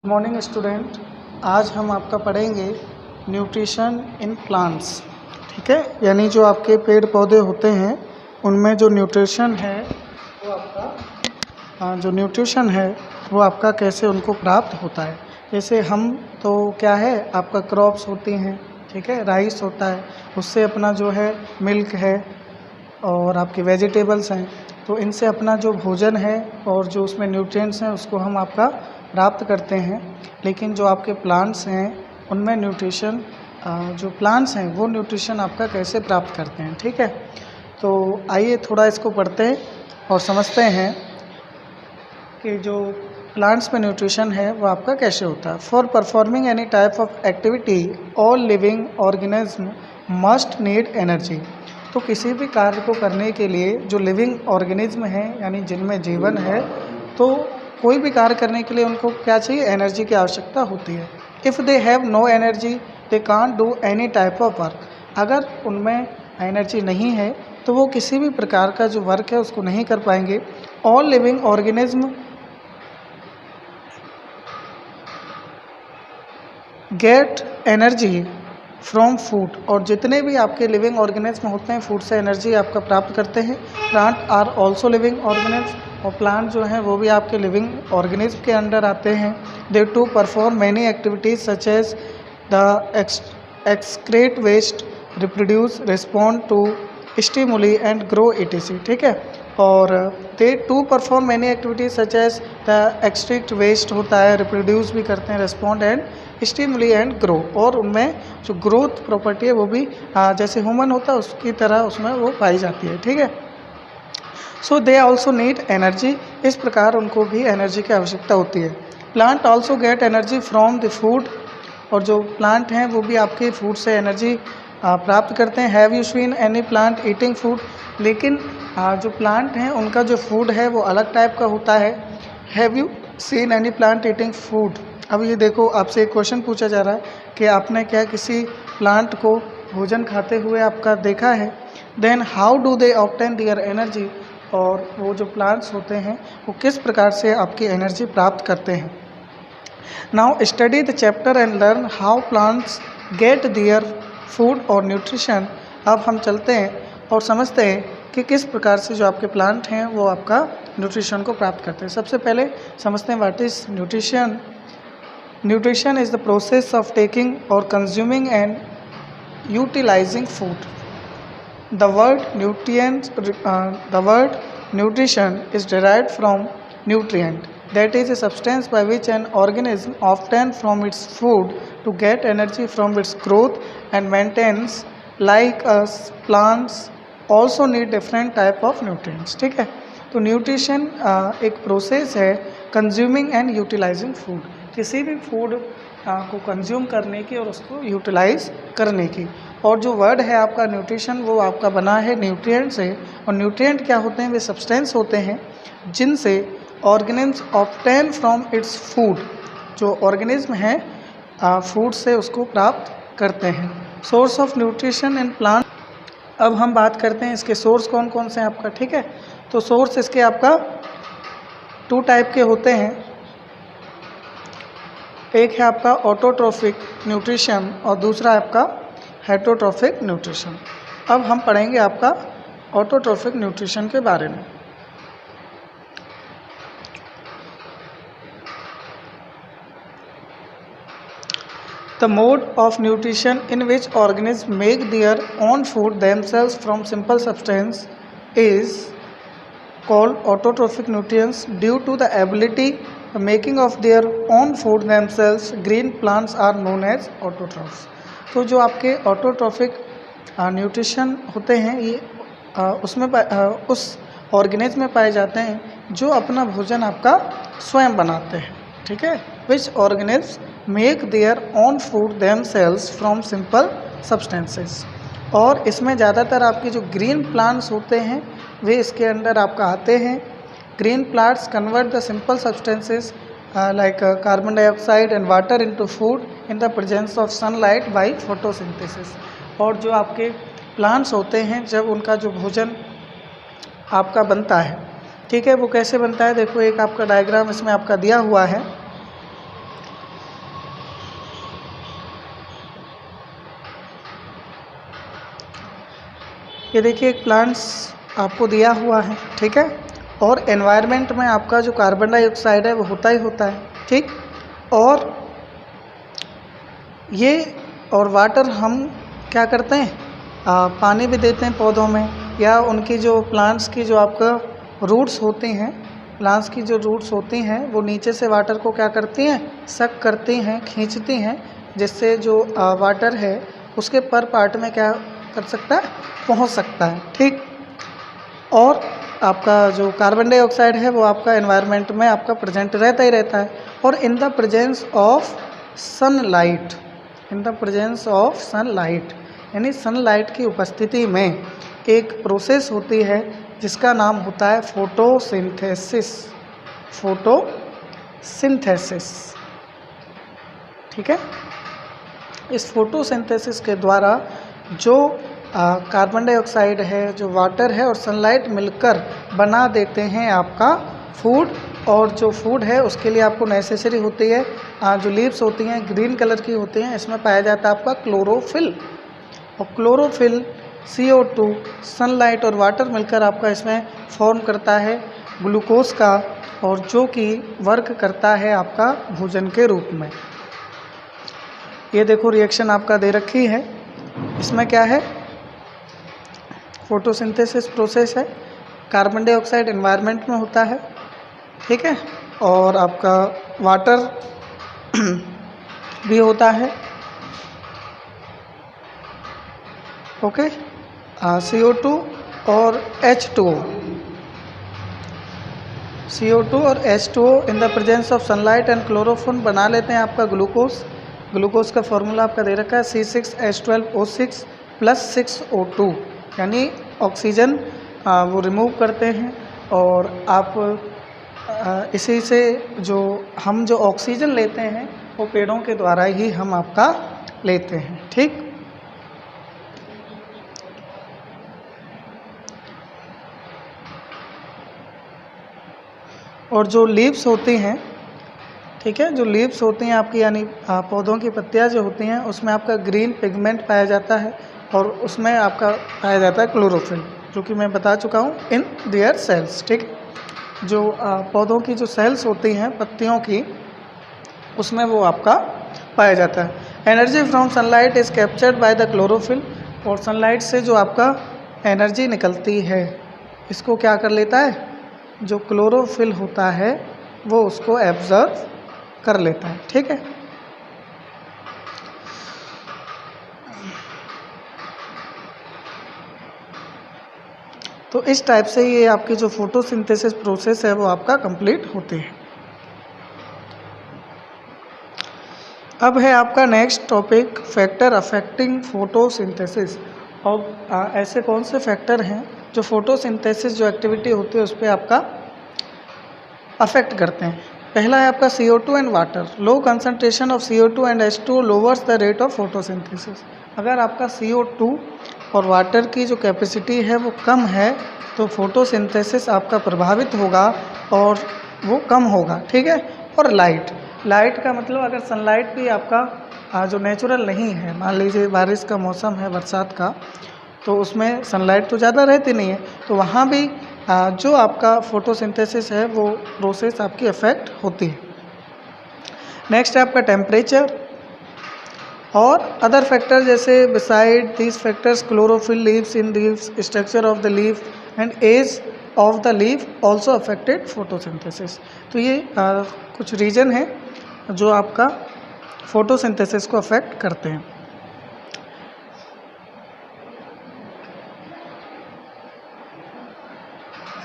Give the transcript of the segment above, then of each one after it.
Morning student. आज हम आपका पढ़ेंगे न्यूट्रिशन इन प्लांट्स। ठीक है, यानी जो आपके पेड़ पौधे होते हैं उनमें जो न्यूट्रिशन है वो आपका कैसे उनको प्राप्त होता है। जैसे हम तो क्या है आपका क्रॉप्स होती हैं, ठीक है, राइस होता है, उससे अपना जो है मिल्क है और आपके वेजिटेबल्स हैं, तो इनसे अपना जो भोजन है और जो उसमें न्यूट्रिएंट्स हैं उसको हम आपका प्राप्त करते हैं। लेकिन जो आपके प्लांट्स हैं उनमें न्यूट्रिशन जो प्लांट्स हैं वो न्यूट्रिशन आपका कैसे प्राप्त करते हैं। ठीक है, तो आइए थोड़ा इसको पढ़ते हैं और समझते हैं कि जो प्लांट्स में न्यूट्रिशन है वो आपका कैसे होता है। For performing any type of activity all living organism must need energy. तो किसी भी कार्य को करने के लिए जो लिविंग ऑर्गेनिज्म है यानी जिनमें जीवन है, तो कोई भी कार्य करने के लिए उनको क्या चाहिए, एनर्जी की आवश्यकता होती है। If they have no energy they can't do any type of work. अगर उनमें एनर्जी नहीं है तो वो किसी भी प्रकार का जो वर्क है उसको नहीं कर पाएंगे। All living organism get energy from food, और जितने भी आपके लिविंग ऑर्गेनिज्म होते हैं फूड से एनर्जी आपका प्राप्त करते हैं। Plant are also living organism, और प्लांट जो हैं वो भी आपके लिविंग ऑर्गेनिज्म के अंडर आते हैं। They to perform many activities such as the excrete waste, reproduce, respond to stimuli and grow etc। ठीक है, और they to perform many activities such as the extract waste होता है, रिप्रोड्यूस भी करते हैं, respond and stimuli and grow, और उनमें जो ग्रोथ प्रॉपर्टी है वो भी जैसे ह्यूमन होता है उसकी तरह उसमें वो पाई जाती है। ठीक है, सो दे ऑल्सो नीड एनर्जी, इस प्रकार उनको भी एनर्जी की आवश्यकता होती है। Plant also get energy from the food, और जो प्लांट हैं वो भी आपके फूड से एनर्जी प्राप्त करते हैं। Have you seen any plant eating food, लेकिन जो प्लांट हैं उनका जो फूड है वो अलग टाइप का होता है। Have you seen any plant eating food. अब ये देखो, आपसे एक क्वेश्चन पूछा जा रहा है कि आपने क्या किसी प्लांट को भोजन खाते हुए आपका देखा है। Then how do they obtain their energy, और वो जो प्लांट्स होते हैं वो किस प्रकार से आपकी एनर्जी प्राप्त करते हैं। Now study the chapter and learn how plants get their food और न्यूट्रिशन। अब हम चलते हैं और समझते हैं कि किस प्रकार से जो आपके प्लांट हैं वो आपका न्यूट्रिशन को प्राप्त करते हैं। सबसे पहले समझते हैं what is nutrition. Nutrition is the process of taking और consuming and utilising food. The word nutrition is derived from nutrient, that is a substance by which an organism obtains from its food to get energy from its growth and maintenance. Like us, plants also need different type of nutrients। ठीक है, तो nutrition एक process है consuming and utilising food, किसी भी food को consume करने की और उसको यूटिलाइज करने की। और जो वर्ड है आपका न्यूट्रिशन वो आपका बना है न्यूट्रिएंट से, और न्यूट्रिएंट क्या होते हैं, वे सब्सटेंस होते हैं जिनसे organism obtain from its food, जो ऑर्गेनिज्म हैं फूड से उसको प्राप्त करते हैं। Source of nutrition in plant. अब हम बात करते हैं इसके सोर्स कौन कौन से हैं आपका। ठीक है, तो सोर्स इसके आपका टू टाइप के होते हैं। एक है आपका ऑटोट्रोफिक न्यूट्रिशन और दूसरा है आपका हेटरोट्रोफिक न्यूट्रिशन। अब हम पढ़ेंगे आपका ऑटोट्रोफिक न्यूट्रिशन के बारे में। The mode of nutrition in which organisms make their own food themselves from simple substance is called autotrophic nutrients. Due to the ability making of their own food themselves, green plants are known as autotrophs। तो जो आपके autotrophic nutrition होते हैं ये उसमें उस organism में पाए जाते हैं जो अपना भोजन आपका स्वयं बनाते हैं। ठीक है, which organism make their own food themselves from simple substances. और इसमें ज़्यादातर आपके जो ग्रीन प्लांट्स होते हैं वे इसके अंदर आपका आते हैं। Green plants convert the simple substances like carbon dioxide and water into food in the presence of sunlight by photosynthesis। और जो आपके प्लांट्स होते हैं जब उनका जो भोजन आपका बनता है, ठीक है, वो कैसे बनता है, देखो एक आपका डायग्राम इसमें आपका दिया हुआ है। ये देखिए एक प्लांट्स आपको दिया हुआ है, ठीक है। और एनवायरनमेंट में आपका जो कार्बन डाइऑक्साइड है वो होता ही होता है, ठीक। और ये और वाटर हम क्या करते हैं, पानी भी देते हैं पौधों में, या उनकी जो प्लांट्स की जो आपका रूट्स होती हैं, प्लांट्स की जो रूट्स होती हैं वो नीचे से वाटर को क्या करती हैं, सक करती हैं, खींचती हैं, जिससे जो वाटर है उसके पर पार्ट में क्या कर सकता है, पहुंच सकता है, ठीक। और आपका जो कार्बन डाइऑक्साइड है वो आपका एनवायरनमेंट में आपका प्रेजेंट रहता ही रहता है। और in the presence of sunlight, in the presence of sunlight यानी सनलाइट की उपस्थिति में एक प्रोसेस होती है जिसका नाम होता है फोटोसिंथेसिस, फोटोसिंथेसिस, ठीक है। इस फोटोसिंथेसिस के द्वारा जो कार्बन डाइऑक्साइड है, जो वाटर है और सनलाइट मिलकर बना देते हैं आपका फूड। और जो फूड है उसके लिए आपको नेसेसरी होती है, जो लीव्स होती हैं ग्रीन कलर की होती हैं, इसमें पाया जाता है आपका क्लोरोफिल। और क्लोरोफिल CO2 सनलाइट और वाटर मिलकर आपका इसमें फॉर्म करता है ग्लूकोज का, और जो कि वर्क करता है आपका भोजन के रूप में। ये देखो रिएक्शन आपका दे रखी है, इसमें क्या है, फोटोसिंथेसिस प्रोसेस है, कार्बन डाइऑक्साइड एनवायरनमेंट में होता है, ठीक है। और आपका वाटर भी होता है, ओके। CO2 और H2O, CO2 और H2O in the presence of sunlight and chlorophyll बना लेते हैं आपका ग्लूकोज। ग्लूकोज का फॉर्मूला आपका दे रखा है C6H12O6 + 6O2, यानी ऑक्सीजन वो रिमूव करते हैं, और आप इसी से जो हम जो ऑक्सीजन लेते हैं वो पेड़ों के द्वारा ही हम आपका लेते हैं, ठीक। और जो लीव्स होती हैं, ठीक है, जो लीव्स होती हैं आपकी यानी पौधों की पत्तियां जो होती हैं उसमें आपका ग्रीन पिगमेंट पाया जाता है, और उसमें आपका पाया जाता है क्लोरोफिल, जो कि मैं बता चुका हूँ इन देयर सेल्स, ठीक। जो पौधों की जो सेल्स होती हैं पत्तियों की, उसमें वो आपका पाया जाता है। Energy from sunlight is captured by the chlorophyll, और सनलाइट से जो आपका एनर्जी निकलती है इसको क्या कर लेता है, जो क्लोरोफिल होता है वो उसको एब्जर्व कर लेता है, ठीक है। तो इस टाइप से ये आपकी जो फोटोसिंथेसिस प्रोसेस है वो आपका कंप्लीट होती है। अब है आपका next topic factor affecting photosynthesis. और ऐसे कौन से फैक्टर हैं जो फोटोसिंथेसिस जो एक्टिविटी होती है उस पर आपका अफेक्ट करते हैं। पहला है आपका CO2 and water. Low concentration of CO2 and H2 lowers the rate of photosynthesis. अगर आपका CO2 और वाटर की जो कैपेसिटी है वो कम है तो फोटोसिंथेसिस आपका प्रभावित होगा और वो कम होगा, ठीक है। और लाइट का मतलब अगर सनलाइट भी आपका जो नेचुरल नहीं है, मान लीजिए बारिश का मौसम है, बरसात का, तो उसमें सनलाइट तो ज़्यादा रहती नहीं है, तो वहाँ भी जो आपका फोटोसिंथेसिस है वो प्रोसेस आपकी अफेक्ट होती है। नेक्स्ट है आपका टेम्परेचर और अदर फैक्टर, जैसे beside these factors chlorophyll, leaves in leaves, structure of the leaf and age of the leaf also affected photosynthesis. तो ये कुछ रीजन है जो आपका फोटोसिंथेसिस को अफेक्ट करते हैं।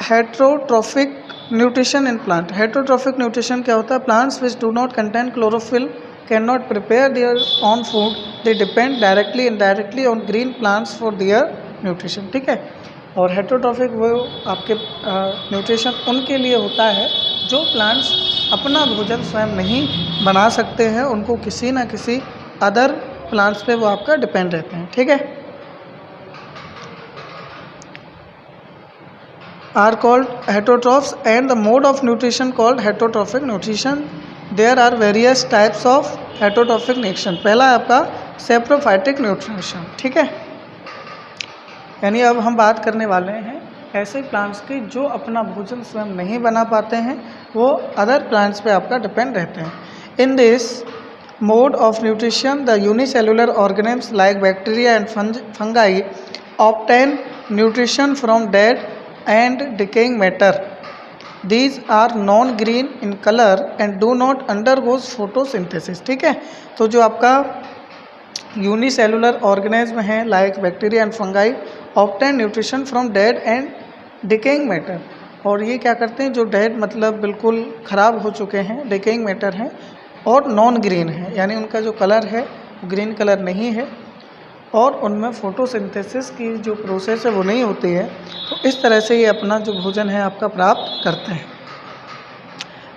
Heterotrophic nutrition in plant. Heterotrophic nutrition क्या होता है? Plants which do not contain chlorophyll can not prepare their own food, they depend directly indirectly on green plants for their nutrition, ठीक है। और हेट्रोट्रॉफिक वो आपके न्यूट्रिशन उनके लिए होता है जो प्लांट्स अपना भोजन स्वयं नहीं बना सकते हैं, उनको किसी न किसी अदर प्लांट्स पे वो आपका डिपेंड रहते हैं, ठीक है। are called heterotrophs and the mode of nutrition called heterotrophic nutrition. There are various types of heterotrophic nutrition. पहला है आपका सेप्रोफाइटिक न्यूट्रिशन, ठीक है। यानी अब हम बात करने वाले हैं ऐसे प्लांट्स की जो अपना भोजन स्वयं नहीं बना पाते हैं, वो अदर प्लांट्स पे आपका डिपेंड रहते हैं। In this mode of nutrition the unicellular organisms like bacteria and fungi obtain nutrition from dead and decaying matter. These are non green in colour and do not undergoes photosynthesis. ठीक है, तो जो आपका unicellular organism हैं like bacteria and fungi obtain nutrition from dead and decaying matter, और ये क्या करते हैं, जो डेड मतलब बिल्कुल ख़राब हो चुके हैं, डिकेइंग मैटर हैं और नॉन ग्रीन है, यानी उनका जो कलर है ग्रीन कलर नहीं है और उनमें फोटोसिंथेसिस की जो प्रोसेस है वो नहीं होती है। तो इस तरह से ये अपना जो भोजन है आपका प्राप्त करते हैं।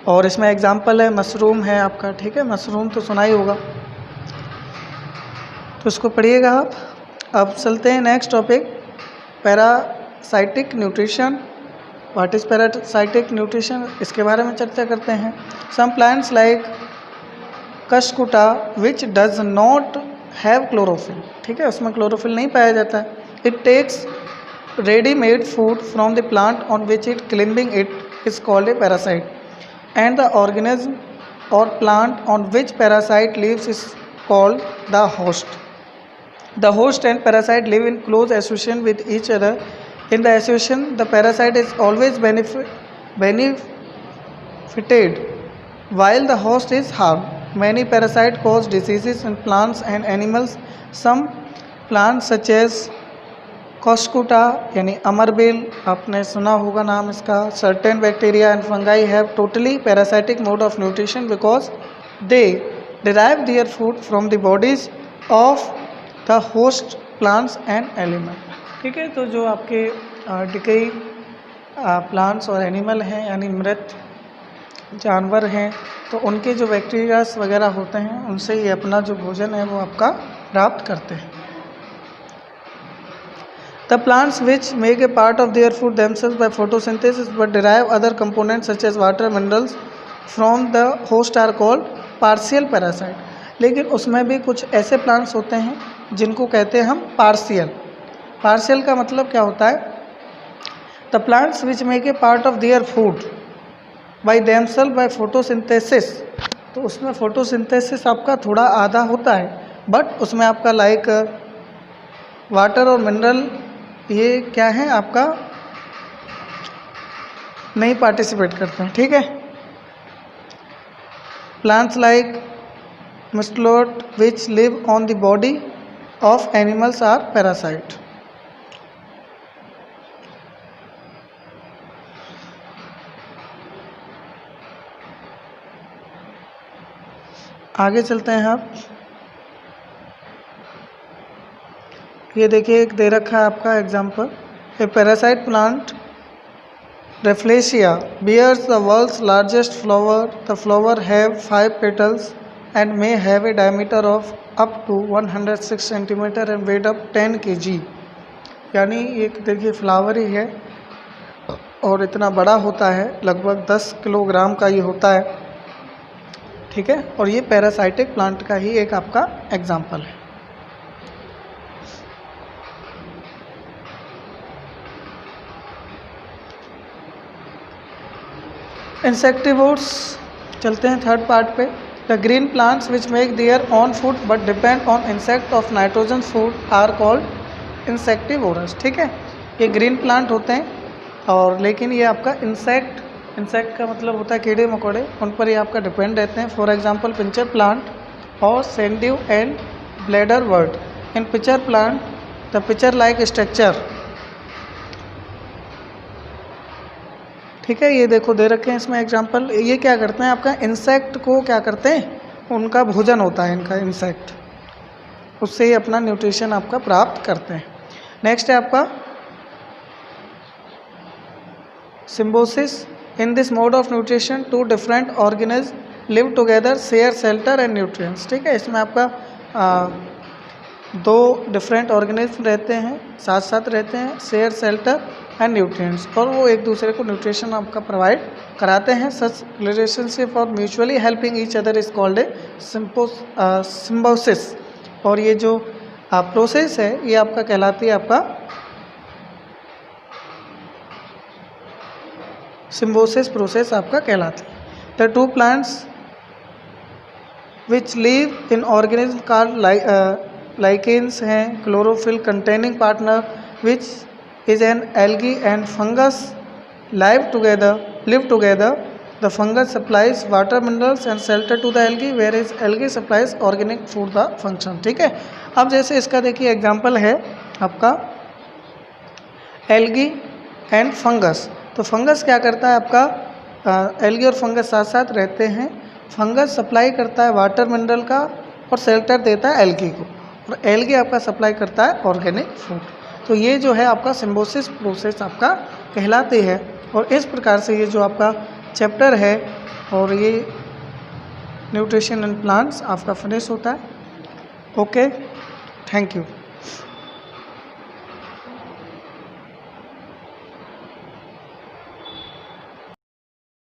और इसमें एग्जांपल है मशरूम है आपका। ठीक है, मशरूम तो सुना ही होगा, तो इसको पढ़िएगा आप। अब चलते हैं next topic, parasitic nutrition. What is parasitic nutrition, इसके बारे में चर्चा करते हैं। Some plants like Cuscuta which does not have chlorophyll. ठीक है, उसमें क्लोरोफिल नहीं पाया जाता है। It takes readymade food from the plant on which it climbing it is called a parasite and the organism और plant on which parasite lives is called the host. The host and parasite live in close association with each other. In the association, the parasite is always benefited while the host is harmed. Many parasites cause diseases in plants and animals. Some plants such as कॉस्कुटा यानी अमरबेल, आपने सुना होगा नाम इसका, certain bacteria and fungi have totally parasitic mode of nutrition because they derive their food from the bodies of the host plants and animal. ठीक है, तो जो आपके डिकेई प्लांट्स और एनिमल हैं यानी मृत जानवर हैं, तो उनके जो बैक्टीरियाज वगैरह होते हैं उनसे ये अपना जो भोजन है वो आपका प्राप्त करते हैं। The plants which make a part of their food themselves by photosynthesis but derive other components such as water minerals from the host are called partial parasite. लेकिन उसमें भी कुछ ऐसे प्लांट्स होते हैं जिनको कहते हैं हम पार्शियल। पार्शियल का मतलब क्या होता है, the plants which make a part of their food by themselves by photosynthesis. तो उसमें फोटोसिंथेसिस आपका थोड़ा आधा होता है, बट उसमें आपका लाइक वाटर और मिनरल ये क्या है आपका नहीं पार्टिसिपेट करते हैं। ठीक है, plants like Mustard which live on the body of animals are parasite. आगे चलते हैं आप। ये देखिए एक दे रखा है आपका example, A parasite plant Rafflesia bears the world's largest flower. The flower have 5 petals and may have a diameter of up to 106 centimeter and weight up 10 kg। यानी एक देखिए फ्लावर ही है और इतना बड़ा होता है, लगभग 10 किलोग्राम का ये होता है। ठीक है, और ये पैरासाइटिक प्लांट का ही एक आपका एग्जाम्पल है। इंसेक्टिवोर्स चलते हैं थर्ड पार्ट पे। The green plants which make their own food but depend on insect of nitrogen food are called insectivorous. ठीक है, ये ग्रीन प्लांट होते हैं और लेकिन ये आपका इंसेक्ट का मतलब होता है कीड़े मकोड़े, उन पर ये आपका डिपेंड रहते हैं। फॉर एग्जांपल पिंचर प्लांट और sundew and bladderwort. In pitcher plant the pitcher like structure. ठीक है, ये देखो दे रखे हैं इसमें एग्जांपल। ये क्या करते हैं आपका इंसेक्ट को क्या करते हैं, उनका भोजन होता है इनका इंसेक्ट, उससे ही अपना न्यूट्रिशन आपका प्राप्त करते हैं। नेक्स्ट है आपका symbiosis. In this mode of nutrition two different organism live together share shelter and nutrients. ठीक है, इसमें आपका दो डिफरेंट ऑर्गेनिज्म रहते हैं, साथ साथ रहते हैं, शेयर शेल्टर एंड न्यूट्रिएंट्स, और वो एक दूसरे को न्यूट्रिशन आपका प्रोवाइड कराते हैं। सच रिलेशनशिप और mutually helping each other is called A Symbiosis. और ये जो प्रोसेस है ये आपका कहलाती है आपका सिम्बोसिस प्रोसेस आपका कहलाती है। The two plants which live in organism called lichens हैं, chlorophyll containing partner which is an algae and fungus live together. The fungus supplies water minerals and shelter to the algae, whereas algae supplies organic food the function। ठीक है, अब जैसे इसका देखिए example है आपका algae and fungus. तो fungus क्या करता है आपका, एल्गी और फंगस साथ साथ रहते हैं। फंगस सप्लाई करता है वाटर मिनरल का और शेल्टर देता है एल्गी को, और एल्गी आपका सप्लाई करता है ऑर्गेनिक फूड। तो ये जो है आपका सिम्बोसिस प्रोसेस आपका कहलाती है। और इस प्रकार से ये जो आपका चैप्टर है और ये न्यूट्रिशन एंड प्लांट्स आपका फिनिश होता है। Okay, thank you.